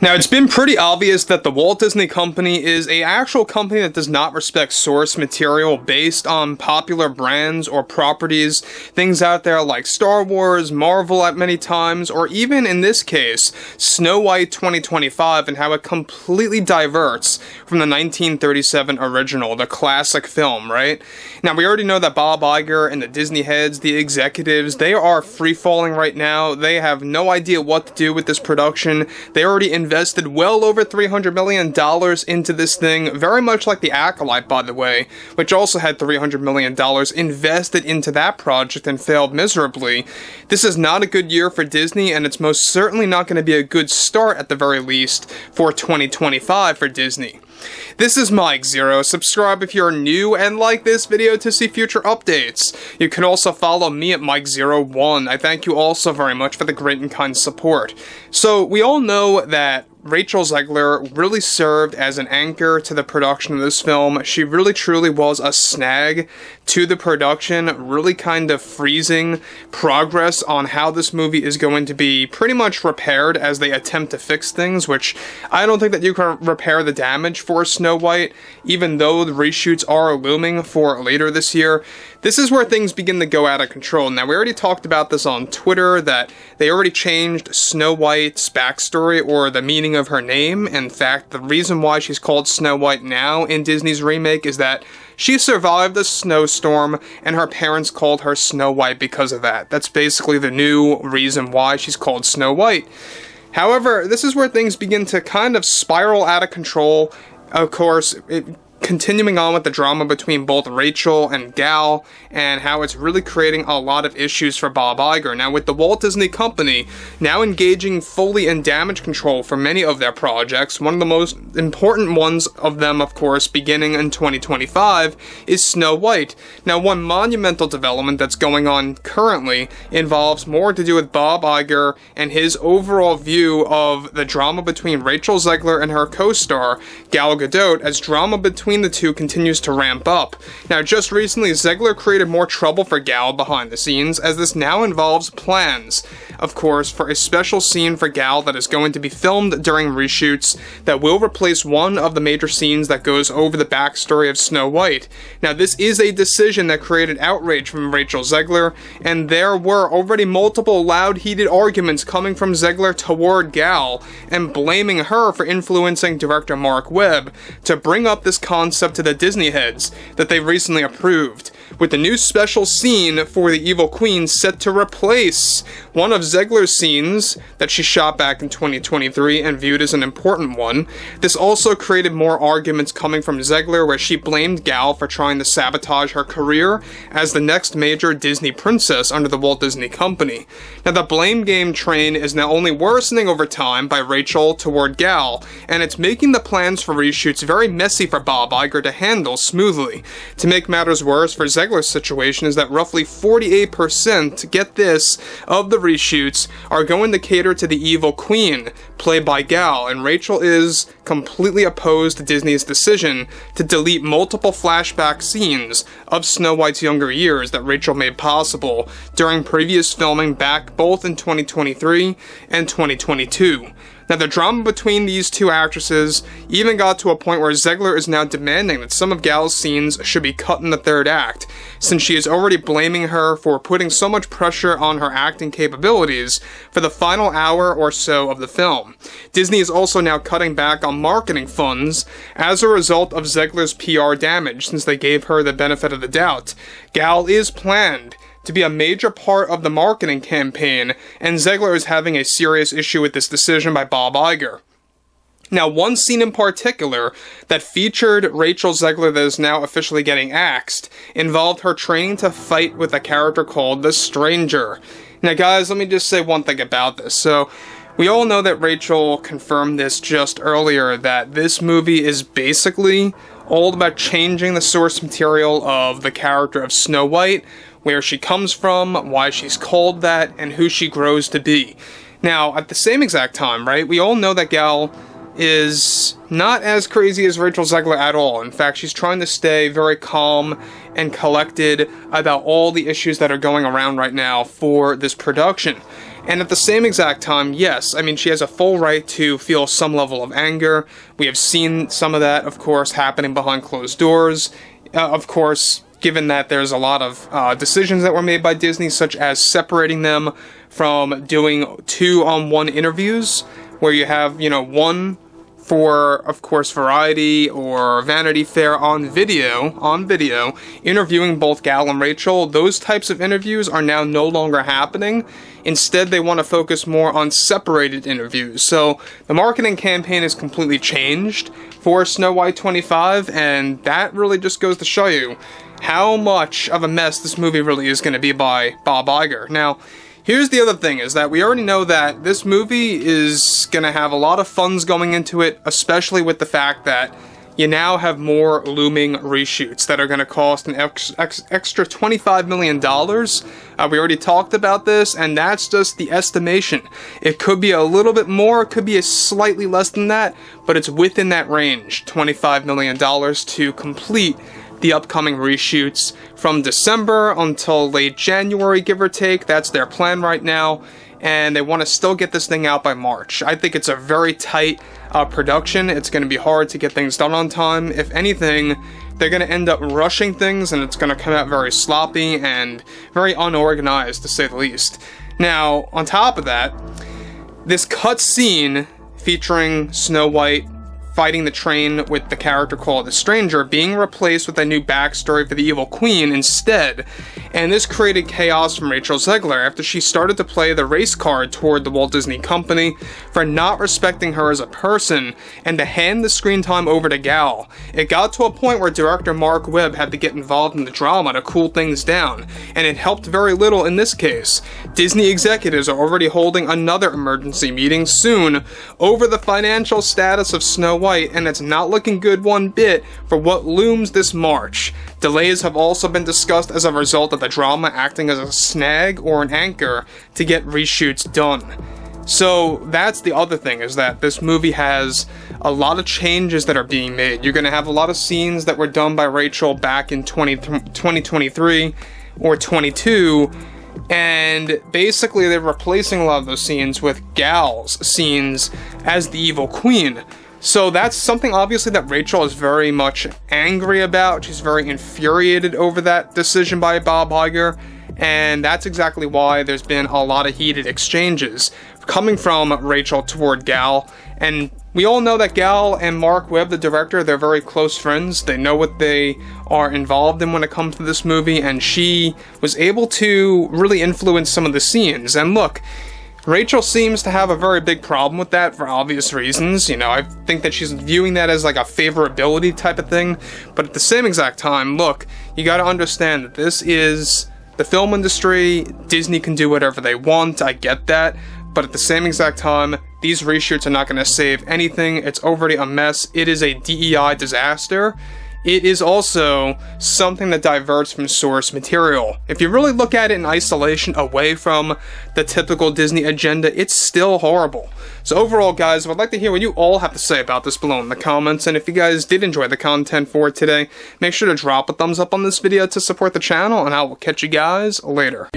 Now, it's been pretty obvious that the Walt Disney Company is an actual company that does not respect source material based on popular brands or properties, things out there like Star Wars, Marvel at many times, or even in this case, Snow White 2025, and how it completely diverts from the 1937 original, the classic film, right? Now, we already know that Bob Iger and the Disney heads, the executives, they are free-falling right now. They have no idea what to do with this production. They already invested well over $300 million into this thing, very much like The Acolyte, by the way, which also had $300 million invested into that project and failed miserably. This is not a good year for Disney, and it's most certainly not going to be a good start, at the very least, for 2025 for Disney. This is Mike Zero. Subscribe if you're new and like this video to see future updates. You can also follow me at Mike01. I thank you all so very much for the great and kind support. So, we all know that Rachel Zegler really served as an anchor to the production of this film. She really truly was a snag to the production, really kind of freezing progress on how this movie is going to be pretty much repaired as they attempt to fix things, which I don't think that you can repair the damage for Snow White, even though the reshoots are looming for later this year. This is where things begin to go out of control. Now, we already talked about this on Twitter, that they already changed Snow White's backstory, or the meaning of her name. In fact, the reason why she's called Snow White now in Disney's remake is that she survived the snowstorm, and her parents called her Snow White because of that. That's basically the new reason why she's called Snow White. However, this is where things begin to kind of spiral out of control. Of course, continuing on with the drama between both Rachel and Gal, and how it's really creating a lot of issues for Bob Iger. Now, with the Walt Disney Company now engaging fully in damage control for many of their projects, one of the most important ones of them, of course, beginning in 2025, is Snow White. Now, one monumental development that's going on currently involves more to do with Bob Iger and his overall view of the drama between Rachel Zegler and her co-star, Gal Gadot, as drama between the two continues to ramp up. Now, just recently, Zegler created more trouble for Gal behind the scenes, as this now involves plans, of course, for a special scene for Gal that is going to be filmed during reshoots that will replace one of the major scenes that goes over the backstory of Snow White. Now, this is a decision that created outrage from Rachel Zegler, and there were already multiple loud, heated arguments coming from Zegler toward Gal, and blaming her for influencing director Mark Webb to bring up this concept to the Disney heads that they recently approved, with the new special scene for the Evil Queen set to replace one of Zegler's scenes that she shot back in 2023 and viewed as an important one. This also created more arguments coming from Zegler, where she blamed Gal for trying to sabotage her career as the next major Disney princess under the Walt Disney Company. Now, the blame game train is now only worsening over time by Rachel toward Gal, and it's making the plans for reshoots very messy for Bob Iger to handle smoothly. To make matters worse for Zegler's situation is that roughly 48%, get this, of the reshoots are going to cater to the Evil Queen, played by Gal, and Rachel is completely opposed to Disney's decision to delete multiple flashback scenes of Snow White's younger years that Rachel made possible during previous filming back both in 2023 and 2022. Now, the drama between these two actresses even got to a point where Zegler is now demanding that some of Gal's scenes should be cut in the third act, since she is already blaming her for putting so much pressure on her acting capabilities for the final hour or so of the film. Disney is also now cutting back on marketing funds as a result of Zegler's PR damage, since they gave her the benefit of the doubt. Gal is planned to be a major part of the marketing campaign, and Zegler is having a serious issue with this decision by Bob Iger. Now, one scene in particular that featured Rachel Zegler that is now officially getting axed involved her training to fight with a character called the Stranger. Now, guys, let me just say one thing about this. So, we all know that Rachel confirmed this just earlier, that this movie is basically all about changing the source material of the character of Snow White, where she comes from, why she's called that, and who she grows to be. Now, at the same exact time, right, we all know that Gal is not as crazy as Rachel Zegler at all. In fact, she's trying to stay very calm and collected about all the issues that are going around right now for this production. And at the same exact time, yes, I mean, she has a full right to feel some level of anger. We have seen some of that, of course, happening behind closed doors. Of course, given that there's a lot of decisions that were made by Disney, such as separating them from doing 2-on-1 interviews, where you have, one for, of course, Variety or Vanity Fair on video, interviewing both Gal and Rachel. Those types of interviews are now no longer happening. Instead, they want to focus more on separated interviews. So the marketing campaign has completely changed for Snow White 25, and that really just goes to show you how much of a mess this movie really is going to be by Bob Iger. Now, here's the other thing, is that we already know that this movie is going to have a lot of funds going into it, especially with the fact that you now have more looming reshoots that are going to cost an extra $25 million. We already talked about this, and that's just the estimation. It could be a little bit more, it could be slightly less than that, but it's within that range, $25 million to complete the upcoming reshoots from December until late January, give or take. That's their plan right now, and they want to still get this thing out by March. I think it's a very tight production. It's going to be hard to get things done on time. If anything, they're going to end up rushing things, and it's going to come out very sloppy and very unorganized, to say the least. Now, on top of that, this cut scene featuring Snow White fighting the train with the character called the Stranger being replaced with a new backstory for the evil queen instead, and this created chaos from Rachel Zegler after she started to play the race card toward the Walt Disney Company for not respecting her as a person and to hand the screen time over to Gal. It got to a point where director Mark Webb had to get involved in the drama to cool things down, and it helped very little in this case. Disney executives are already holding another emergency meeting soon over the financial status of Snow White, and it's not looking good one bit for what looms this March. Delays have also been discussed as a result of the drama acting as a snag or an anchor to get reshoots done. So that's the other thing, is that this movie has a lot of changes that are being made. You're going to have a lot of scenes that were done by Rachel back in 2023 or 22, and basically they're replacing a lot of those scenes with Gal's scenes as the evil queen. So that's something obviously that Rachel is very much angry about. She's very infuriated over that decision by Bob Iger, and that's exactly why there's been a lot of heated exchanges coming from Rachel toward Gal. And we all know that Gal and Mark Webb, the director, they're very close friends. They know what they are involved in when it comes to this movie, and she was able to really influence some of the scenes. And look, Rachel seems to have a very big problem with that for obvious reasons. I think that she's viewing that as like a favorability type of thing. But at the same exact time, look, you gotta understand that this is the film industry. Disney can do whatever they want, I get that. But at the same exact time, these reshoots are not gonna save anything. It's already a mess. It is a DEI disaster. It is also something that diverts from source material. If you really look at it in isolation, away from the typical Disney agenda, it's still horrible. So overall, guys, I'd like to hear what you all have to say about this below in the comments, and if you guys did enjoy the content for today, make sure to drop a thumbs up on this video to support the channel, and I will catch you guys later.